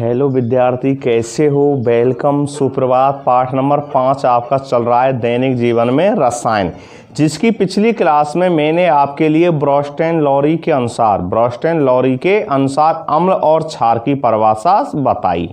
Hello विद्यार्थी, कैसे हो? वेलकम, सुप्रभात। पाठ नंबर 5 आपका चल रहा है दैनिक जीवन में रसायन, जिसकी पिछली क्लास में मैंने आपके लिए ब्रोस्टेन-लॉरी के अनुसार अम्ल और क्षार की परिभाषा बताई।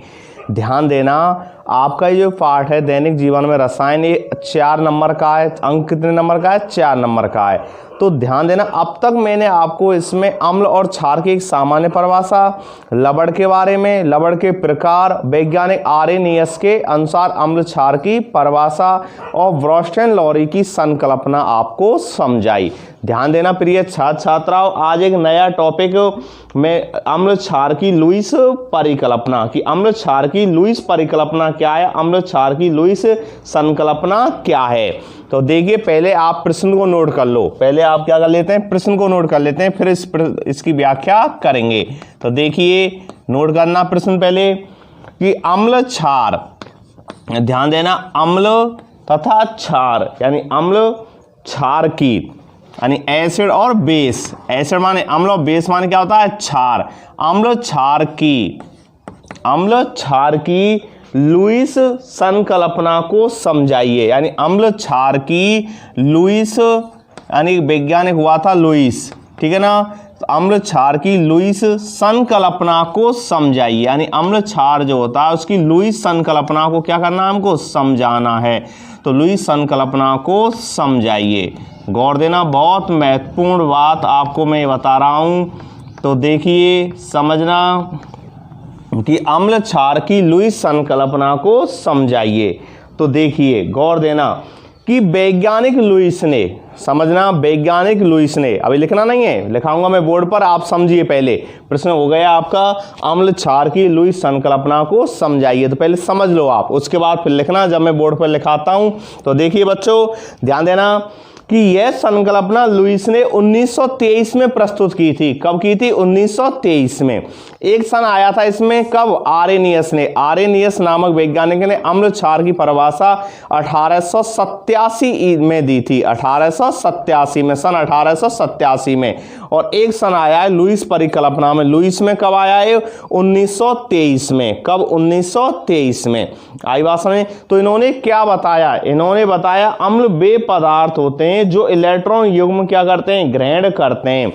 ध्यान देना, आपका ये जो पाठ है दैनिक जीवन में रसायन, ये 4 नंबर का है। अंक कितने नंबर का है? 4 नंबर का है। तो ध्यान देना, अब तक मैंने आपको इसमें अम्ल और क्षार की एक सामान्य परिभाषा, लवण के बारे में, लवण के प्रकार, वैज्ञानिक आर्यनियस के अनुसार अम्ल क्षार की परिभाषा और ब्रोस्टेन-लॉरी की संकल्पना आपको समझाई। ध्यान देना प्रिय छात्र छात्राओं, आज एक नया टॉपिक में अम्ल क्षार की लुईस परिकल्पना की। अम्ल क्षार की लुईस परिकल्पना क्या है? अम्ल क्षार की लुईस संकल्पना क्या है? तो देखिए, पहले आप प्रश्न को नोट कर लो। पहले आप क्या कर लेते हैं? प्रश्न को नोट कर लेते हैं, फिर इसकी व्याख्या करेंगे। तो देखिए, नोट करना प्रश्न पहले कि अम्ल क्षार, ध्यान देना, अम्ल तथा क्षार यानी अम्ल की यानी एसिड और बेस। एसिड माने अम्ल और बेस माने क्या होता है? क्षार। अम्ल क्षार की लुईस संकल्पना को समझाइए। यानी अम्ल क्षार की लुईस, यानी वैज्ञानिक हुआ था लुईस, ठीक है ना? अम्ल क्षार की लुईस संकल्पना को समझाइए। यानी अम्ल क्षार जो होता है उसकी लुईस संकल्पना को क्या करना है? हमको समझाना है। तो लुईस संकल्पना को समझाइए। गौर देना, बहुत महत्वपूर्ण बात आपको मैं बता रहा हूं। तो देखिए, समझना कि अम्ल क्षार की लुईस संकल्पना को समझाइए। तो देखिए, गौर देना कि वैज्ञानिक लुईस ने, समझना, वैज्ञानिक लुईस ने, अभी लिखना नहीं है, लिखाऊंगा मैं बोर्ड पर, आप समझिए। पहले प्रश्न हो गया आपका, अम्ल क्षार की लुईस संकल्पना को समझाइए। तो पहले समझ लो आप, उसके बाद फिर लिखना जब मैं बोर्ड पर लिखाता हूं। तो देखिए बच्चों, ध्यान देना कि यह संकल्पना लुईस ने 1923 में प्रस्तुत की थी। कब की थी? 1923 में। एक सन आया था इसमें, कब? आर्यनियस नामक वैज्ञानिक ने अम्ल क्षार की परिभाषा 1887 में दी थी। 1887 में, सन 1887 में। और एक सन आया है लुईस परिकल्पना में। लुईस में कब आया है? 1923 में। कब? 1923 में। आई बात समझ? तो इन्होंने क्या बताया? इन्होंने बताया अम्ल वे पदार्थ होते हैं जो इलेक्ट्रॉन युग्म क्या करते हैं? ग्रहण करते हैं।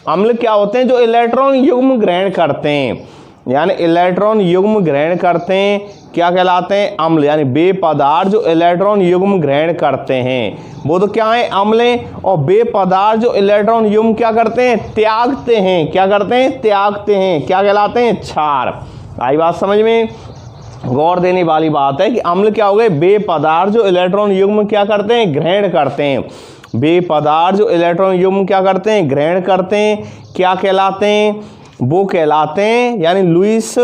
अम्ल क्या होते हैं? जो इलेक्ट्रॉन युग्म ग्रहण करते हैं, यानी इलेक्ट्रॉन युग्म ग्रहण करते हैं, क्या कहलाते हैं? अम्ल। यानी वे पदार्थ जो इलेक्ट्रॉन युग्म ग्रहण करते हैं वो तो क्या है? अम्ल हैं। और वे पदार्थ जो इलेक्ट्रॉन युग्म क्या करते हैं? त्यागते हैं। क्या करते हैं? त्यागते हैं। क्या कहलाते हैं? क्षार। आई बात समझ में? गौर देने वाली बात है कि अम्ल क्या हो गए? वे पदार्थ जो इलेक्ट्रॉन युग्म क्या करते हैं? ग्रहण करते हैं। वे पदार्थ जो इलेक्ट्रॉन युग्म क्या करते हैं? ग्रहण करते हैं, क्या कहलाते हैं? वो कहलाते हैं, यानी लुईस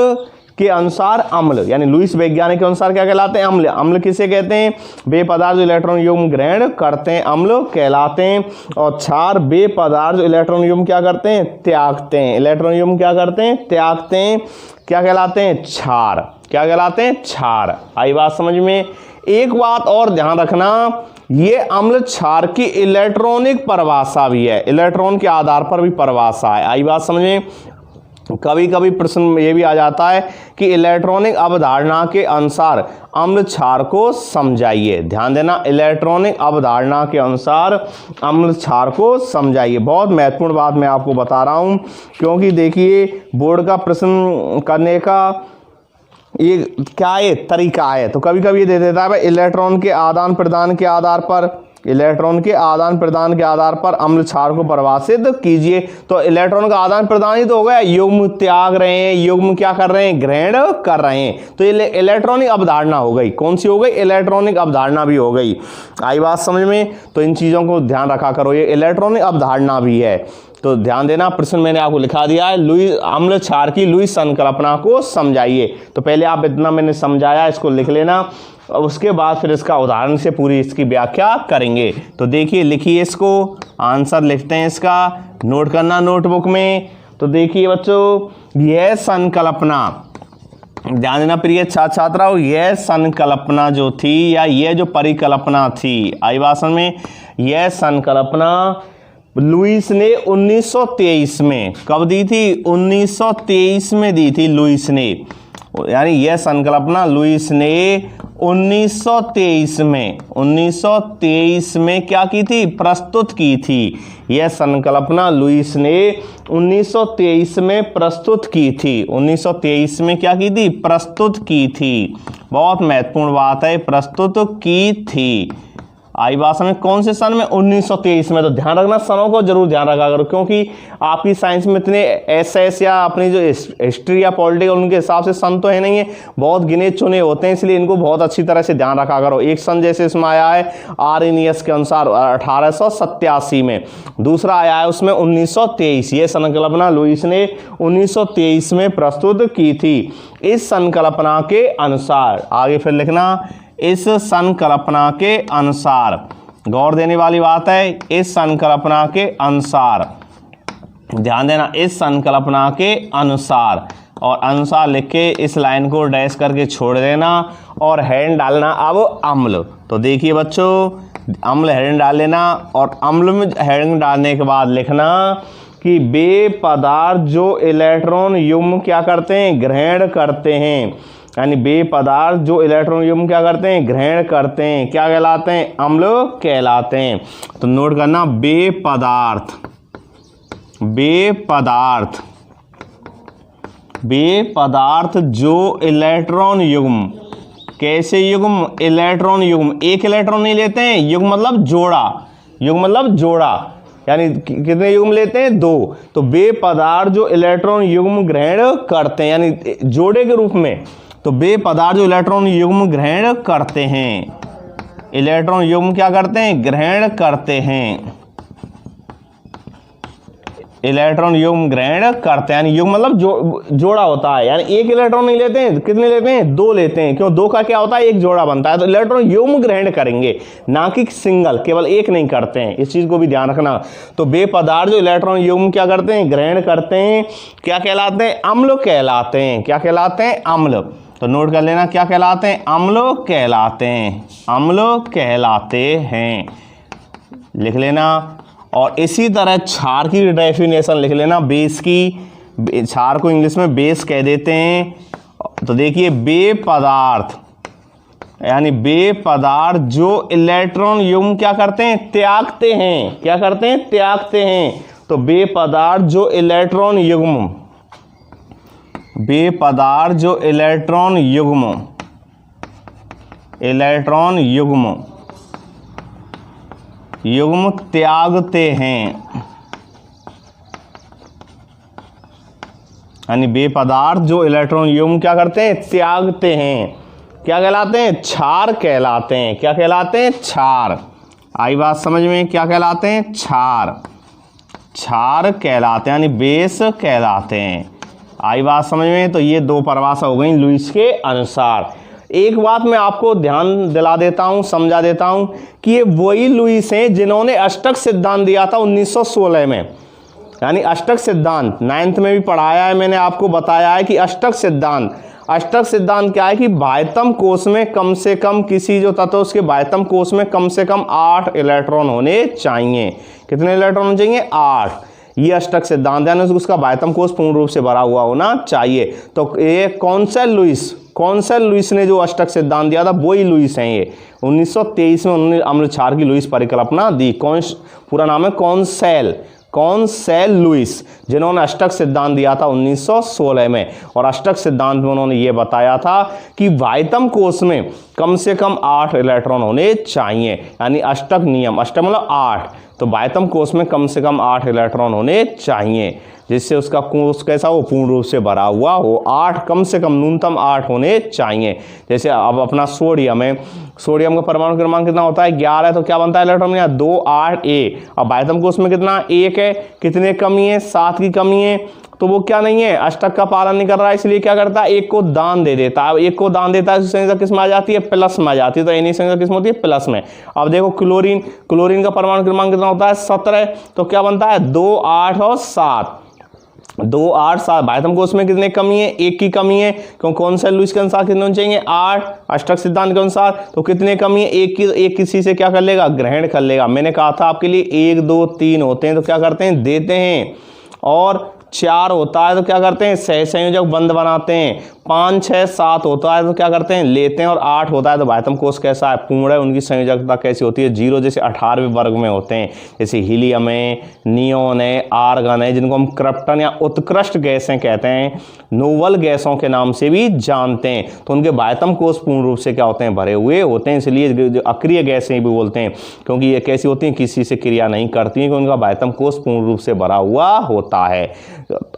के अनुसार अम्ल, यानी लुईस वैज्ञानिक के अनुसार क्या कहलाते हैं? अम्ल। अम्ल किसे कहते हैं? वे पदार्थ जो इलेक्ट्रॉन युग्म ग्रहण करते हैं, अम्ल कहलाते हैं। और क्षार वे पदार्थ जो इलेक्ट्रॉन युग्म क्या करते हैं? त्यागते हैं। इलेक्ट्रॉन युग्म क्या करते हैं? त्यागते हैं, क्या कहलाते हैं? क्षार। क्या कहलाते हैं? क्षार। आई बात समझ में? एक बात और ध्यान रखना, ये अम्ल क्षार की इलेक्ट्रॉनिक परिभाषा भी है। इलेक्ट्रॉन के आधार पर भी परिभाषा है। आई बात समझ में? कभी कभी प्रश्न ये भी आ जाता है कि इलेक्ट्रॉनिक अवधारणा के अनुसार अम्ल क्षार को समझाइए। ध्यान देना, इलेक्ट्रॉनिक अवधारणा के अनुसार अम्ल क्षार को समझाइए। बहुत महत्वपूर्ण बात मैं आपको बता रहा हूं, क्योंकि देखिए, बोर्ड का प्रश्न करने का ये क्या है? तरीका है। तो कभी कभी ये दे देता है भाई, इलेक्ट्रॉन के आदान प्रदान के आधार पर, इलेक्ट्रॉन के आदान प्रदान के आधार पर अम्ल क्षार को परिभाषित कीजिए। तो इलेक्ट्रॉन का आदान प्रदान ही तो हो गया, युग्म त्याग रहे हैं, युग्म क्या कर रहे हैं? ग्रहण कर रहे हैं। तो ये इलेक्ट्रॉनिक अवधारणा हो गई। कौन सी हो गई? इलेक्ट्रॉनिक अवधारणा भी हो गई। आई बात समझ में? तो इन चीजों को ध्यान रखा करो, ये इलेक्ट्रॉनिक अवधारणा भी है। तो ध्यान देना, प्रश्न मैंने आपको लिखा दिया है, लुईस अम्ल क्षार की लुईस संकल्पना को समझाइए। तो पहले आप इतना मैंने समझाया, इसको लिख लेना, और उसके बाद फिर इसका उदाहरण से पूरी इसकी व्याख्या करेंगे। तो देखिए, लिखिए इसको, आंसर लिखते हैं इसका, नोट करना नोटबुक में। तो देखिए बच्चों, यह संकल्पना, ध्यान देना प्रिय छात्र छात्राओं, यह संकल्पना जो थी या यह जो परिकल्पना थी, आई भाषण में, यह संकल्पना लुईस ने 1923 में, कब दी थी? 1923 में दी थी लुईस ने। यानी यह संकल्पना लुईस ने 1923 में क्या की थी, प्रस्तुत की थी। यह संकल्पना लुईस ने 1923 में प्रस्तुत की थी। 1923 में क्या की थी, प्रस्तुत की थी। बहुत महत्वपूर्ण बात है, प्रस्तुत की थी। आई बात समझ, कौन से सन में, 1923 में। तो ध्यान रखना, सनों को जरूर ध्यान रखा करो, क्योंकि आपकी साइंस में इतने एसएस या अपनी जो हिस्ट्री या पॉलिटिकल उनके हिसाब से सन तो है नहीं है, बहुत गिने चुने होते हैं, इसलिए इनको बहुत अच्छी तरह से ध्यान रखा करो। एक सन जैसे इसमें आया है आर्यनियस के अनुसार 1887 में, दूसरा आया है उसमें 1923। ये संकल्पना लुईस ने 1923 में प्रस्तुत की थी। इस संकल्पना के अनुसार, आगे फिर लिखना, इस संकल्पना के अनुसार, गौर देने वाली बात है, इस संकल्पना के अनुसार, ध्यान देना, इस संकल्पना के अनुसार, और अनुसार लिख के इस लाइन को डैश करके छोड़ देना और हेडिंग डालना अब अम्ल। तो देखिए बच्चों, अम्ल हेडिंग डाल लेना, और अम्ल में हेडिंग डालने के बाद लिखना कि वे पदार्थ जो इलेक्ट्रॉन युग्म क्या करते हैं, ग्रहण करते हैं। यानी वे पदार्थ जो इलेक्ट्रॉन युग्म क्या करते हैं, ग्रहण करते हैं, क्या कहलाते हैं, अम्ल कहलाते हैं। तो नोट करना, वे पदार्थ जो इलेक्ट्रॉन युग्म, कैसे युग्म, इलेक्ट्रॉन युग्म, एक इलेक्ट्रॉन नहीं लेते हैं, युग्म मतलब जोड़ा, युग्म मतलब जोड़ा, यानी कितने युग्म लेते हैं, 2। तो वे पदार्थ जो इलेक्ट्रॉन युग्म ग्रहण करते हैं, यानी जोड़े के रूप में, तो वे पदार्थ जो इलेक्ट्रॉन युग्म ग्रहण करते हैं, इलेक्ट्रॉन युग्म क्या करते हैं, ग्रहण करते हैं, इलेक्ट्रॉन युग्म ग्रहण करते हैं। यानी युग्म मतलब जोड़ा होता है, यानी एक इलेक्ट्रॉन नहीं लेते हैं, कितने लेते हैं, 2 लेते हैं, क्यों, 2 का क्या होता है, एक जोड़ा बनता है। तो इलेक्ट्रॉन युग्म ग्रहण करेंगे, ना कि सिंगल, केवल एक नहीं करते हैं, इस चीज को भी ध्यान रखना। तो वे पदार्थ जो इलेक्ट्रॉन युग्म क्या करते हैं, ग्रहण करते हैं, क्या कहलाते हैं, अम्ल कहलाते हैं। क्या कहलाते हैं, अम्ल। तो नोट कर लेना, क्या कहलाते हैं, अम्ल कहलाते हैं, अम्ल कहलाते हैं, लिख लेना। और इसी तरह क्षार की डेफिनेशन लिख लेना, बेस की, क्षार को इंग्लिश में बेस कह देते हैं। तो देखिए, वे पदार्थ, यानी वे पदार्थ जो इलेक्ट्रॉन युग्म क्या करते हैं, त्यागते हैं, क्या करते हैं, त्यागते हैं। तो वे पदार्थ जो इलेक्ट्रॉन युग्म, वे पदार्थ जो इलेक्ट्रॉन युग्म, इलेक्ट्रॉन युग्म युग्म त्यागते हैं, यानी वे पदार्थ जो इलेक्ट्रॉन युग्म क्या करते हैं, त्यागते हैं, क्या कहलाते हैं, क्षार कहलाते हैं। क्या कहलाते हैं, क्षार। आई बात समझ में, क्या कहलाते हैं, क्षार, क्षार कहलाते हैं, यानी बेस कहलाते हैं। आई बात समझ में। तो ये 2 परिभाषा हो गई लुईस के अनुसार। एक बात मैं आपको ध्यान दिला देता हूं, समझा देता हूं कि ये वही लुईस हैं जिन्होंने अष्टक सिद्धांत दिया था 1916 में। यानी अष्टक सिद्धांत 9th में भी पढ़ाया है मैंने, आपको बताया है कि अष्टक सिद्धांत, अष्टक सिद्धांत क्या है कि बाह्यतम कोश में कम से कम, किसी जो तत्व उसके बाह्यतम कोश में कम से कम 8 इलेक्ट्रॉन होने चाहिए। कितने इलेक्ट्रॉन होने चाहिए, 8। ये अष्टक सिद्धांत है, उसका बाह्यतम कोश पूर्ण रूप से भरा हुआ होना चाहिए। तो ये कौन सा लुईस ने जो अष्टक सिद्धांत दिया था, वही लुईस हैं ये। 1923 में उन्होंने अम्ल क्षार की लुईस परिकल्पना दी। पूरा नाम है कॉन्सेल लुईस, जिन्होंने अष्टक सिद्धांत दिया था 1916 में। और अष्टक सिद्धांत में उन्होंने ये बताया था कि बाह्यतम कोश में कम से कम 8 इलेक्ट्रॉन होने चाहिए। यानी अष्टक नियम, अष्टक मतलब 8, तो बाह्यतम कोश में कम से कम 8 इलेक्ट्रॉन होने चाहिए, जिससे उसका कोश कैसा हो, पूर्ण रूप से भरा हुआ हो। 8 कम से कम, न्यूनतम 8 होने चाहिए। जैसे अब अपना सोडियम है, सोडियम का परमाणु क्रमांक कितना होता है, 11 है, तो क्या बनता है इलेक्ट्रॉन, यहाँ 2 8 ए। अब बाह्यतम कोश में कितना, 1 है, कितने कमी है, 7 की कमी है, तो वो क्या नहीं है, अष्टक का पालन नहीं कर रहा है, इसलिए क्या करता है, 1 को दान दे देता है। अब 1 को दान देता है, संख्या किस में आ जाती है, प्लस में आ जाती है। तो एनी संख्या किस में होती है, प्लस में। अब देखो क्लोरीन का परमाणु क्रमांक कितना होता है, 17, तो क्या बनता है, 2 8 और 7, 2 8 7। बाह्यतम कोश में कितने कमी है, 1 की कमी है, क्यों, कौन सा लुईस के अनुसार कितने होने चाहिए, 8 अष्टक सिद्धांत के अनुसार। तो कितने कमी है, 1 किसी से क्या कर लेगा, ग्रहण कर लेगा। मैंने कहा था आपके लिए 1 2 3 होते हैं तो क्या करते हैं, देते हैं, और 4 होता है तो क्या करते हैं, सहसंयोजक बंध बनाते हैं। 5, 6, 7 होता है तो क्या करते हैं, लेते हैं, और 8 होता है तो बाह्यतम कोष कैसा है, पूर्ण है। उनकी संयोजकता कैसी होती है, 0, जैसे 18वें वर्ग में होते हैं, जैसे हीलियम है, नियोन है, आर्गन है, जिनको हम क्रिप्टन या उत्कृष्ट गैसें कहते हैं, नोबल गैसों के नाम से भी जानते हैं। तो उनके बाह्यतम कोष पूर्ण रूप से क्या होते हैं, भरे हुए होते हैं, इसलिए जो अक्रिय गैसें भी बोलते हैं, क्योंकि ये कैसी होती हैं, किसी से क्रिया नहीं करती हैं, कि उनका बाह्यतम कोष पूर्ण रूप से भरा हुआ होता है।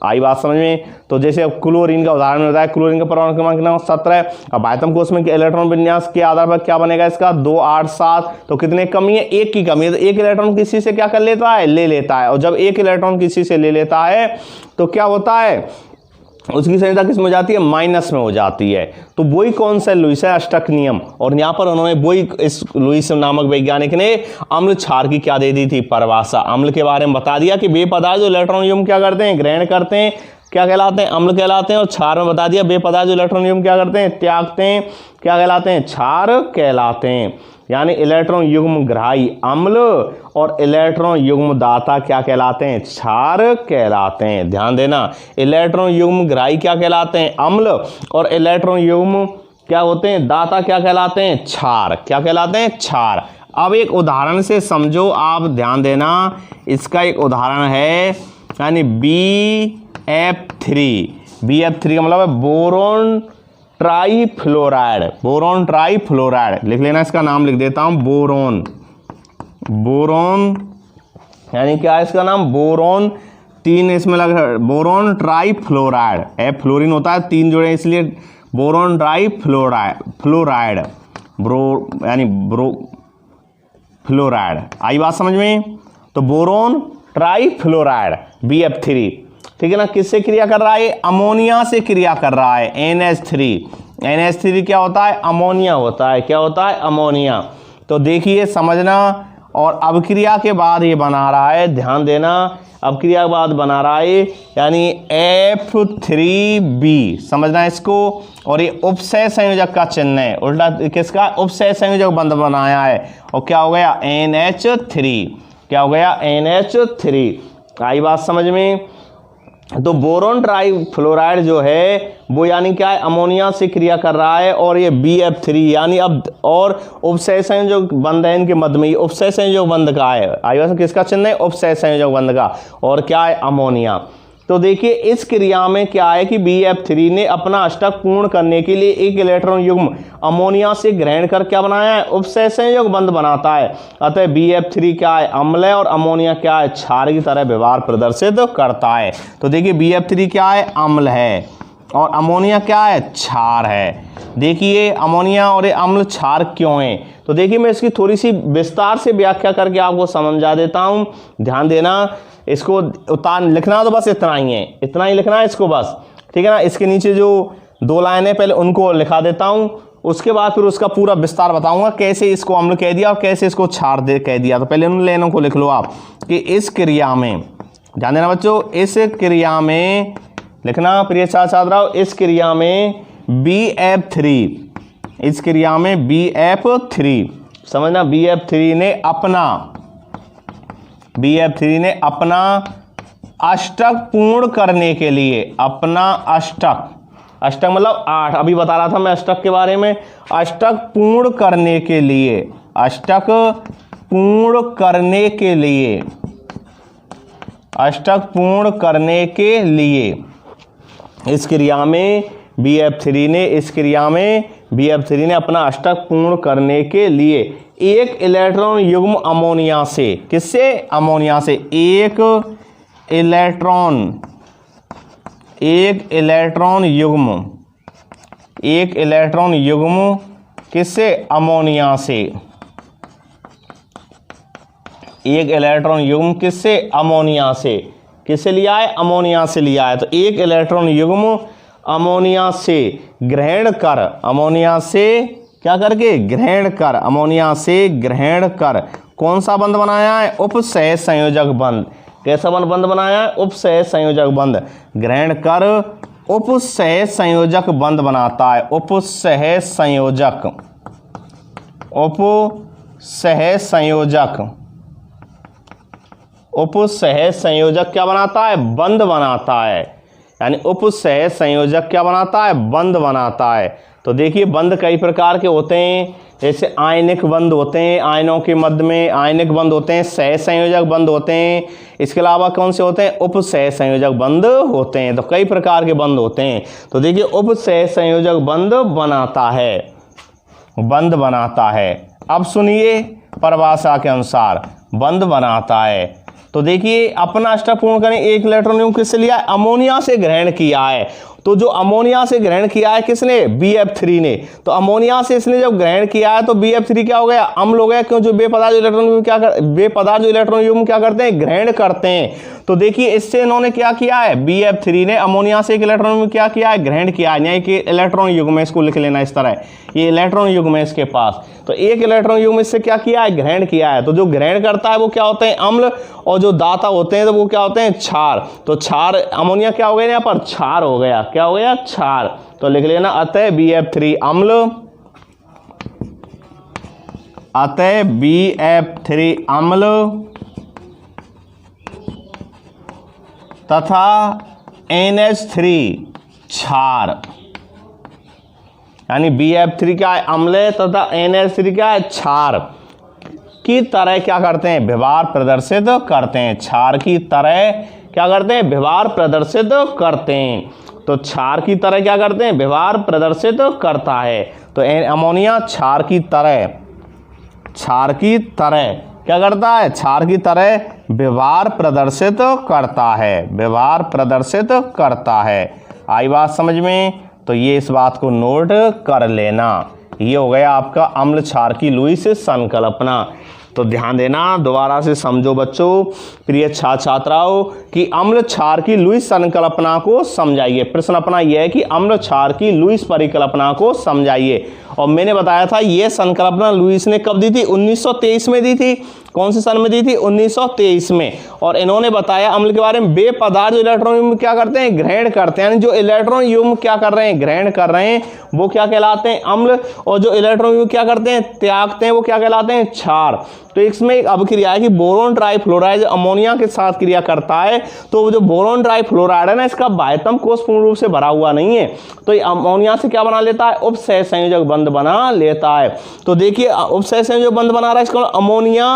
आई बात समझ में। तो जैसे अब क्लोरीन का उदाहरण होता है, क्लोरीन का परमाणु क्रमांक कितना, 17। अब बाह्यतम कोष में इलेक्ट्रॉन विन्यास के आधार पर क्या बनेगा इसका, 2, 8, 7। तो कितने कमी है, 1 की कमी है, तो 1 इलेक्ट्रॉन किसी से क्या कर लेता है, ले लेता है। और जब 1 इलेक्ट्रॉन किसी से ले लेता है तो क्या होता है, उसकी संयोजकता किस में हो जाती है, माइनस में हो जाती है। तो वही कौन सा लुईस है, अष्टक नियम। और यहाँ पर उन्होंने वही इस लुईस नामक वैज्ञानिक ने अम्ल क्षार की क्या दे दी थी, परिभाषा। अम्ल के बारे में बता दिया कि वे पदार्थ जो इलेक्ट्रॉन युग्म क्या करते हैं, ग्रहण करते हैं, क्या कहलाते हैं, अम्ल कहलाते हैं। और क्षार में बता दिया वे पदार्थ जो इलेक्ट्रॉन युग्म क्या करते हैं, त्यागते हैं, क्या कहलाते हैं, क्षार कहलाते हैं। यानी इलेक्ट्रॉन युग्म ग्राही अम्ल और इलेक्ट्रॉन युग्म दाता क्या कहलाते हैं, क्षार कहलाते हैं। ध्यान देना, इलेक्ट्रॉन युग्म ग्राही क्या कहलाते हैं, अम्ल, और इलेक्ट्रॉन युग्म क्या होते हैं, दाता क्या कहलाते हैं, क्षार। क्या कहलाते हैं, क्षार। अब एक उदाहरण से समझो, आप ध्यान देना, इसका एक उदाहरण है, यानी BF3 का मतलब है बोरोन ट्राईफ्लोराइड। बोरोन ट्राईफ्लोराइड लिख लेना, इसका नाम लिख देता हूं, बोरोन यानी क्या है इसका नाम, बोरोन। 3 इसमें लग, बोरोन ट्राईफ्लोराइड, F फ्लोरीन होता है, 3 जोड़े इसलिए बोरोन ट्राईफ्लोराइड, ब्रो यानी फ्लोराइड। आई बात समझ में। तो बोरोन ट्राईफ्लोराइड BF3, ठीक है ना, किससे क्रिया कर रहा है, अमोनिया से क्रिया कर रहा है, NH3 क्या होता है, अमोनिया होता है। क्या होता है, अमोनिया। तो देखिए समझना, और अभिक्रिया के बाद ये बना रहा है, ध्यान देना, अभिक्रिया के बाद बना रहा है यानी F3B, समझना इसको। और ये उपसय संयोजक का चिन्ह है, उल्टा किसका, उपसय संयोजक बंध बनाया है, और क्या हो गया, NH3। क्या हो गया, NH3। आई बात समझ में। तो बोरोन ट्राईफ्लोराइड जो है वो यानी क्या है, अमोनिया से क्रिया कर रहा है, और ये BF3 यानी अब, और उपसय संयोजक बंध है इनके मध्य में, उपसय संयोजक बंध का है, आई किसका चिन्ह है, उपसय संयोजक बंध का, और क्या है, अमोनिया। तो देखिए इस क्रिया में क्या है कि BF3 ने अपना अष्टक पूर्ण करने के लिए एक इलेक्ट्रॉन युग्म अमोनिया से ग्रहण कर क्या बनाया है, उपसय संयोग बंध बनाता है। अतः BF3 क्या है, अम्ल है, और अमोनिया क्या है, क्षार की तरह व्यवहार प्रदर्शित करता है। तो देखिए BF3 क्या है, अम्ल है, और अमोनिया क्या है, क्षार है। देखिए अमोनिया और ये अम्ल क्षार क्यों है, तो देखिए मैं इसकी थोड़ी सी विस्तार से व्याख्या करके आपको समझा देता हूं। ध्यान देना, इसको उतार लिखना तो बस इतना ही है, इतना ही लिखना है इसको बस, ठीक है ना। इसके नीचे जो 2 लाइन है पहले उनको लिखा देता हूं, उसके बाद फिर उसका पूरा विस्तार बताऊंगा, कैसे इसको अम्ल कह दिया और कैसे इसको क्षार कह दिया। तो पहले उन लाइनों को लिख लो आप, कि इस क्रिया में, ध्यान देना बच्चों, इस क्रिया में लिखना, प्रिय छात्र, इस क्रिया में BF3, इस क्रिया में BF3, समझना, BF3 ने अपना अष्टक पूर्ण करने के लिए, अपना अष्टक मतलब 8, अभी बता रहा था मैं अष्टक के बारे में, अष्टक पूर्ण करने के लिए, अष्टक पूर्ण करने के लिए, अष्टक पूर्ण करने के लिए इस क्रिया में BF3 ने, इस क्रिया में BF3 ने अपना अष्टक पूर्ण करने के लिए एक इलेक्ट्रॉन युग्म अमोनिया से, किससे, अमोनिया से, एक इलेक्ट्रॉन युग्म किससे, अमोनिया से, एक इलेक्ट्रॉन युग्म किससे, अमोनिया से, किससे लिया है, अमोनिया से लिया है। तो एक इलेक्ट्रॉन युग्म अमोनिया से ग्रहण कर, अमोनिया से क्या करके, ग्रहण कर, अमोनिया से ग्रहण कर कौन सा बंध बनाया है, उपसय संयोजक बंध। कैसा बंध बनाया है, उपसय संयोजक बंध। ग्रहण कर उपसय संयोजक बंध बनाता है, उपसय संयोजक, उपसय संयोजक क्या बनाता है, बंध बनाता है। यानी उपसह संयोजक क्या बनाता है, बंध बनाता है। तो देखिए बंध कई प्रकार के होते हैं, जैसे आयनिक बंध होते हैं, आयनों के मध्य में आयनिक बंध होते हैं, सह संयोजक बंध होते हैं। इसके अलावा कौन से होते हैं, उपसह संयोजक बंध होते हैं। तो कई प्रकार के बंध होते हैं। तो देखिए उपसह संयोजक बंध बनाता है, बंध बनाता है। अब सुनिए परिभाषा के अनुसार बंध बनाता है। तो देखिए अपना अष्टक पूर्ण करें, एक इलेक्ट्रॉन युग्म किससे लिया है, अमोनिया से ग्रहण किया है। तो जो अमोनिया से ग्रहण किया है किसने, BF3 ने। तो अमोनिया से इसने जब ग्रहण किया है तो BF3 क्या हो गया, अम्ल हो गया। क्यों, जो बेपदार्थ जो इलेक्ट्रॉन युग्म क्या करते हैं, ग्रहण करते हैं। तो देखिए इससे इन्होंने क्या किया है, BF3 ने अमोनिया से एक इलेक्ट्रॉन युग्म क्या किया है, ग्रहण किया है। यानी कि इलेक्ट्रॉन युग्म, इसको लिख लेना इस तरह, ये इलेक्ट्रॉन युग्म है इसके पास। तो एक इलेक्ट्रॉन युग्म इससे क्या किया है, ग्रहण किया है। तो जो ग्रहण करता है वो क्या होते हैं, अम्ल, और जो दाता होते हैं तो वो क्या होते हैं, क्षार। तो क्षार, अमोनिया क्या हो गया यहाँ पर, क्षार हो गया। क्या हो गया, क्षार। तो लिख लेना अतः BF3 अम्ल, अतः BF3 अम्ल तथा NH3 क्षार। यानी BF3 क्या है, अम्ल है, तथा NH3 क्या है, क्षार की तरह क्या करते हैं, व्यवहार प्रदर्शित करते हैं। क्षार की तरह क्या करते हैं, व्यवहार प्रदर्शित करते हैं। तो क्षार की तरह क्या करते हैं, व्यवहार प्रदर्शित करता है। तो अमोनिया क्षार की तरह, क्षार की तरह क्या करता है, क्षार की तरह व्यवहार प्रदर्शित करता है, व्यवहार प्रदर्शित करता है। आई बात समझ में। तो ये इस बात को नोट कर लेना। ये हो गया आपका अम्ल क्षार की लुईस संकल्पना। तो ध्यान देना, दोबारा से समझो बच्चों, प्रिय छात्र छात्राओं, कि अम्ल क्षार की लुईस संकल्पना को समझाइए। प्रश्न अपना यह है कि अम्ल क्षार की लुईस परिकल्पना को समझाइए। और मैंने बताया था ये संकल्पना लुईस ने कब दी थी, 1923 में दी थी। कौन से सन में दी थी, 1923 में। और इन्होंने बताया अम्ल के बारे में, बेपदार्थ जो इलेक्ट्रॉन युग्म क्या करते हैं, ग्रहण करते हैं। यानी जो इलेक्ट्रॉन युग्म क्या कर रहे हैं, ग्रहण कर रहे हैं, वो क्या कहलाते हैं, अम्ल। और जो इलेक्ट्रॉन युग्म क्या करते हैं, त्यागते हैं, वो क्या कहलाते हैं, क्षार। तो इसमें एक अभिक्रिया है कि बोरोन ट्राइफ्लोराइड अमोनिया के साथ क्रिया करता है। तो जो बोरोन ट्राइफ्लोराइड है ना, इसका बाह्यतम कोष पूर्ण रूप से भरा हुआ नहीं है। तो ये अमोनिया से क्या बना लेता है, उपसह संयोजक बंध बना लेता है। तो देखिए उपसह संयोजक बंध बना रहा है, इसका अमोनिया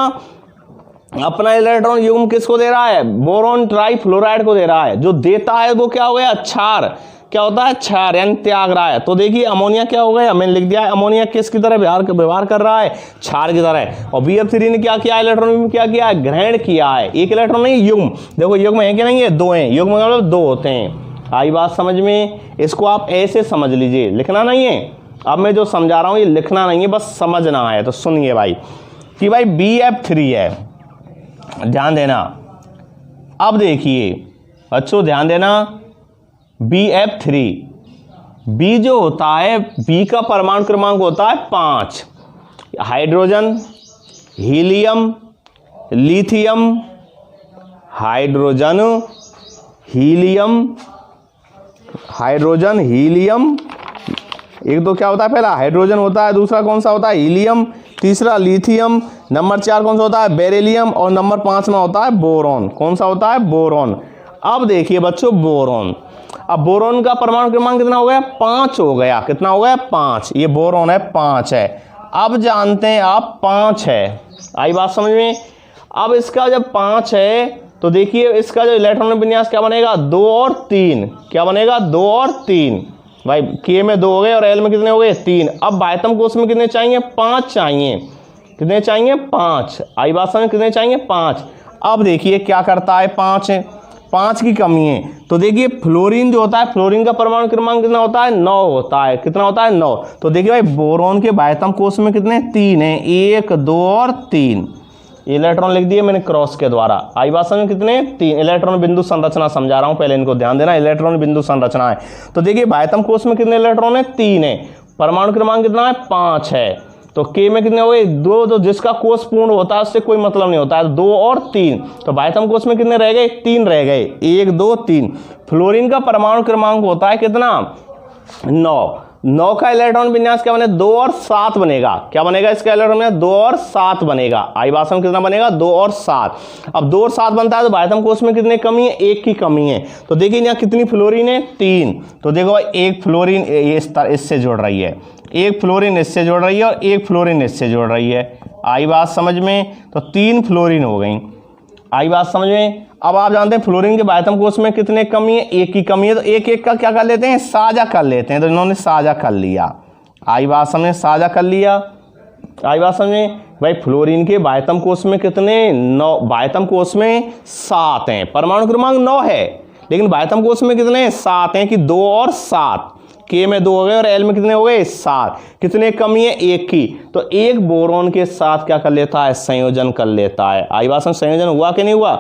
अपना इलेक्ट्रॉन युग्म किसको दे रहा है, बोरोन ट्राइफ्लोराइड को दे रहा है। जो देता है वो क्या हो गया, क्षार। क्या होता है, क्षार, यानी त्याग रहा है। तो देखिए अमोनिया क्या हो गया, मैंने लिख दिया है, अमोनिया किसकी तरह व्यवहार कर रहा है, क्षार की तरह। और BF3 ने क्या किया, इलेक्ट्रॉन युग्म क्या किया है, ग्रहण किया है। एक इलेक्ट्रॉन नहीं, युग्म। देखो युग्म है कि नहीं है, दो हैं। युग्म मतलब दो होते हैं। आई बात समझ में। इसको आप ऐसे समझ लीजिए, लिखना नहीं है। अब मैं जो समझा रहा हूँ ये लिखना नहीं है, बस समझना है। तो सुनिए भाई कि भाई BF3 है, ध्यान देना। अब देखिए बच्चों ध्यान देना, BF3, B जो होता है, B का परमाणु क्रमांक होता है 5। Hydrogen, helium, lithium, hydrogen, helium, hydrogen, helium. एक तो क्या होता है, पहला हाइड्रोजन होता है, दूसरा कौन सा होता है, हीलियम, तीसरा लिथियम, नंबर 4 कौन सा होता है, बेरिलियम, और नंबर 5 में होता है बोरॉन। कौन सा होता है, बोरॉन। अब देखिए बच्चों बोरॉन, अब बोरॉन का परमाणु क्रमांक कितना हो गया, 5 हो गया। कितना हो गया, 5। ये बोरॉन है, 5 है। अब जानते हैं आप 5 है। आई बात समझ में। अब इसका जब 5 है तो देखिए इसका जो इलेक्ट्रॉन विन्यास क्या बनेगा, 2 और 3। क्या बनेगा, 2 और 3। भाई K में 2 हो गए और L में कितने हो गए, 3। अब बाह्यतम कोष में कितने चाहिए, 5 चाहिए। कितने चाहिए, 5। आई बात समझ, कितने चाहिए, 5। अब देखिए क्या करता है, 5 की कमी है। तो देखिए फ्लोरीन जो होता है, फ्लोरीन का परमाणु क्रमांक कितना होता है, 9 होता है। कितना होता है, 9। तो देखिए भाई बोरॉन के बाह्यतम कोष में कितने, 3 है। 1, 2 और 3 इलेक्ट्रॉन लिख दिए मैंने क्रॉस के द्वारा। आई बात समझ, कितने, 3 इलेक्ट्रॉन बिंदु संरचना समझा रहा हूं, पहले इनको ध्यान देना। इलेक्ट्रॉन बिंदु संरचना है। तो देखिए बाह्यतम कोष में कितने इलेक्ट्रॉन है, 3 है। परमाणु क्रमांक कितना है, 5 है। तो K में कितने हो गए, 2। तो जिसका कोष पूर्ण होता है उससे कोई मतलब नहीं होता है, 2 और 3। तो बाह्यतम कोष में कितने रह गए, 3 रह गए। 1, 2, 3। फ्लोरीन का परमाणु क्रमांक होता है कितना, 9। 9 का इलेक्ट्रॉन विन्यास क्या बने 2 और 7 बनेगा। क्या बनेगा इसका इलेक्ट्रॉन विन्यास 2 और 7 बनेगा। आई बात समझ, कितना बनेगा 2 और 7। अब 2 और 7 बनता है तो बाह्यतम कोष में कितनी कमी है, 1 की कमी है। तो देखिए यहाँ कितनी फ्लोरीन है 3। तो देखो भाई एक फ्लोरीन इससे जुड़ रही है, एक फ्लोरीन इससे जुड़ रही है और एक फ्लोरीन इससे जुड़ रही है। आई बात समझ में, तो 3 फ्लोरीन हो गई। आई बात समझ में। अब आप जानते हैं फ्लोरीन के बाह्यतम कोष में कितने कमी है, 1 की कमी है। तो एक एक का क्या कर लेते हैं, साझा कर लेते हैं। तो इन्होंने साझा कर लिया। आई बात समझे, साझा कर लिया। आई बात समझे भाई। फ्लोरीन के बाह्यतम कोष में कितने 9, बाह्यतम कोष में 7 हैं, परमाणु क्रमांक 9 है, लेकिन बाह्यतम कोष में कितने 7 हैं कि 2 और 7। के में 2 हो गए और एल में कितने हो गए 7। कितने कमी है, 1 की। तो एक बोरोन के साथ क्या कर लेता है, संयोजन कर लेता है। आई बात समझ, संयोजन हुआ कि नहीं हुआ,